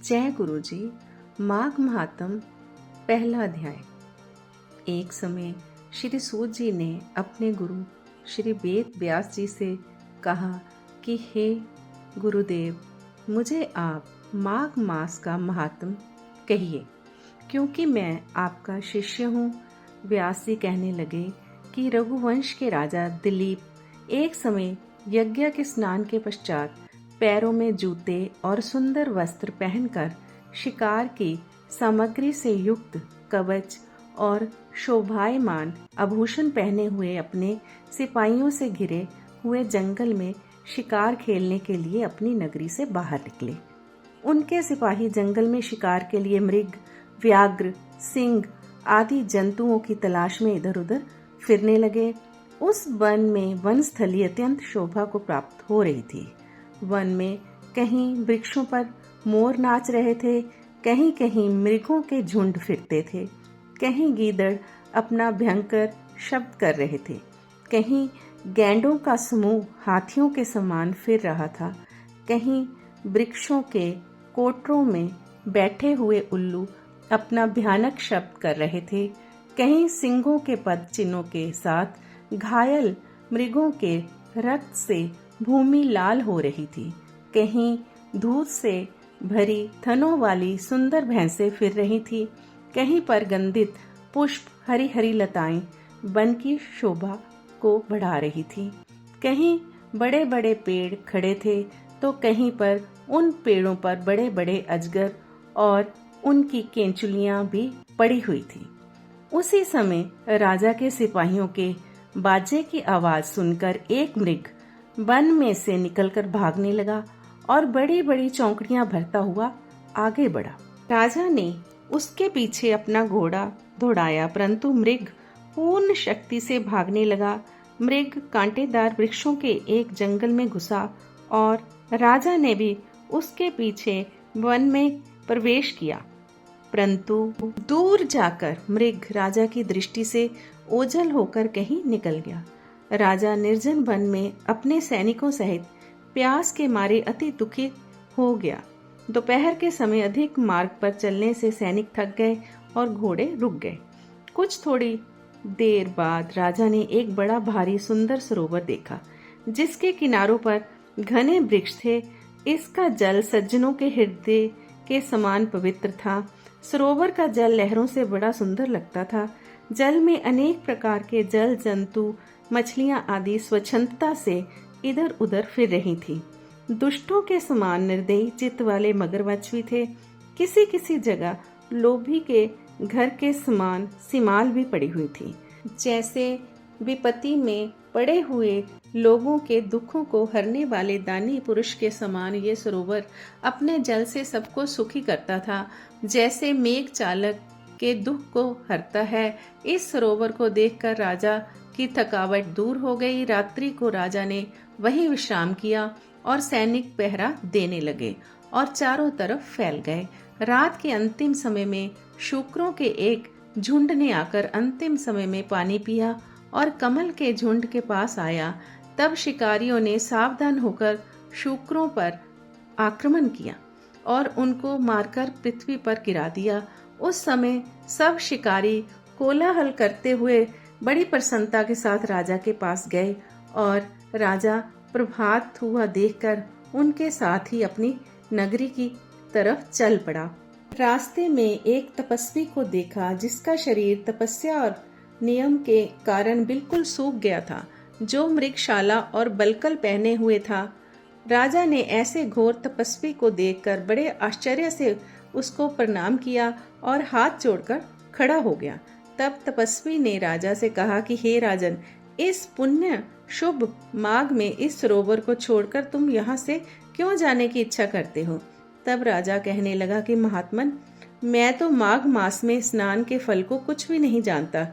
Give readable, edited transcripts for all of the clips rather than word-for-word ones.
जय गुरु जी। माघ महात्म पहला अध्याय। एक समय श्री सूत जी ने अपने गुरु श्री वेद व्यास जी से कहा कि हे गुरुदेव, मुझे आप माघ मास का महात्म कहिए, क्योंकि मैं आपका शिष्य हूँ। व्यास जी कहने लगे कि रघुवंश के राजा दिलीप एक समय यज्ञ के स्नान के पश्चात पैरों में जूते और सुंदर वस्त्र पहनकर शिकार की सामग्री से युक्त कवच और शोभायमान आभूषण पहने हुए अपने सिपाहियों से घिरे हुए जंगल में शिकार खेलने के लिए अपनी नगरी से बाहर निकले। उनके सिपाही जंगल में शिकार के लिए मृग, व्याघ्र, सिंह आदि जंतुओं की तलाश में इधर उधर फिरने लगे। उस वन में वनस्थली अत्यंत शोभा को प्राप्त हो रही थी। वन में कहीं वृक्षों पर मोर नाच रहे थे, कहीं कहीं मृगों के झुंड फिरते थे, कहीं गीदड़ अपना भयंकर शब्द कर रहे थे, कहीं गैंडों का समूह हाथियों के समान फिर रहा था, कहीं वृक्षों के कोटरों में बैठे हुए उल्लू अपना भयानक शब्द कर रहे थे, कहीं सिंहों के पद चिन्हों के साथ घायल मृगों के रक्त से भूमि लाल हो रही थी, कहीं दूध से भरी थनों वाली सुंदर भैंसें फिर रही थी, कहीं पर गंधित पुष्प हरी हरी लताएं वन की शोभा को बढ़ा रही थी, कहीं बड़े बड़े पेड़ खड़े थे तो कहीं पर उन पेड़ों पर बड़े बड़े अजगर और उनकी केंचुलियां भी पड़ी हुई थी। उसी समय राजा के सिपाहियों के बाजे की आवाज सुनकर एक मृग वन में से निकलकर भागने लगा और बड़ी बड़ी चौंकड़ियां भरता हुआ आगे बढ़ा। राजा ने उसके पीछे अपना घोड़ा दौड़ाया, परंतु मृग पूर्ण शक्ति से भागने लगा। मृग कांटेदार वृक्षों के एक जंगल में घुसा और राजा ने भी उसके पीछे वन में प्रवेश किया, परंतु दूर जाकर मृग राजा की दृष्टि से ओझल होकर कहीं निकल गया। राजा निर्जन वन में अपने सैनिकों सहित प्यास के मारे अति दुखी हो गया। दोपहर के समय अधिक मार्ग पर चलने से सैनिक थक गए और घोड़े रुक गए। कुछ थोड़ी देर बाद राजा ने एक बड़ा भारी सुंदर सरोवर देखा, जिसके किनारों पर घने वृक्ष थे। इसका जल सज्जनों के हृदय के समान पवित्र था। सरोवर का जल लहरों से बड़ा सुंदर लगता था। जल में अनेक प्रकार के जल जंतु, मछलियां आदि स्वच्छंदता से इधर उधर फिर रही थी। दुष्टों के समान निर्दयी चित्त वाले मगरमच्छ भी थे। किसी किसी जगह लोभी के घर के समान सिमाल भी पड़ी हुई थी। जैसे विपत्ति में पड़े हुए लोगों के दुखों को हरने वाले दानी पुरुष के समान ये सरोवर अपने जल से सबको सुखी करता था। जैसे मेघ चालक के दुख को हरता है, इस सरोवर को देखकर राजा की थकावट दूर हो गई। रात्रि को राजा ने वहीं विश्राम किया और सैनिक पहरा देने लगे और चारों तरफ फैल गए। रात के अंतिम समय में शूकरों के एक झुंड ने आकर अंतिम समय में पानी पिया और कमल के झुंड के पास आया। तब शिकारियों ने सावधान होकर शूकरों पर आक्रमण किया और उनको मारकर पृथ्वी पर गिरा दिया। उस समय सब शिकारी कोलाहल करते हुए बड़ी प्रसन्नता के साथ राजा के पास गए और राजा प्रभात हुआ देखकर उनके साथ ही अपनी नगरी की तरफ चल पड़ा। रास्ते में एक तपस्वी को देखा, जिसका शरीर तपस्या और नियम के कारण बिल्कुल सूख गया था, जो मृगशाला और बलकल पहने हुए था। राजा ने ऐसे घोर तपस्वी को देखकर बड़े आश्चर्य से उसको प्रणाम किया और हाथ जोड़कर खड़ा हो गया। तब तपस्वी ने राजा से कहा कि हे राजन, इस पुण्य शुभ माघ में इस सरोवर को छोड़कर तुम यहाँ से क्यों जाने की इच्छा करते हो? तब राजा कहने लगा कि महात्मन, मैं तो माघ मास में स्नान के फल को कुछ भी नहीं जानता।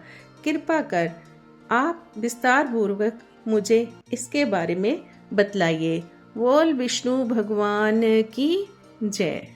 कृपा कर आप विस्तार पूर्वक मुझे इसके बारे में बतलाइए। बोल विष्णु भगवान की जय।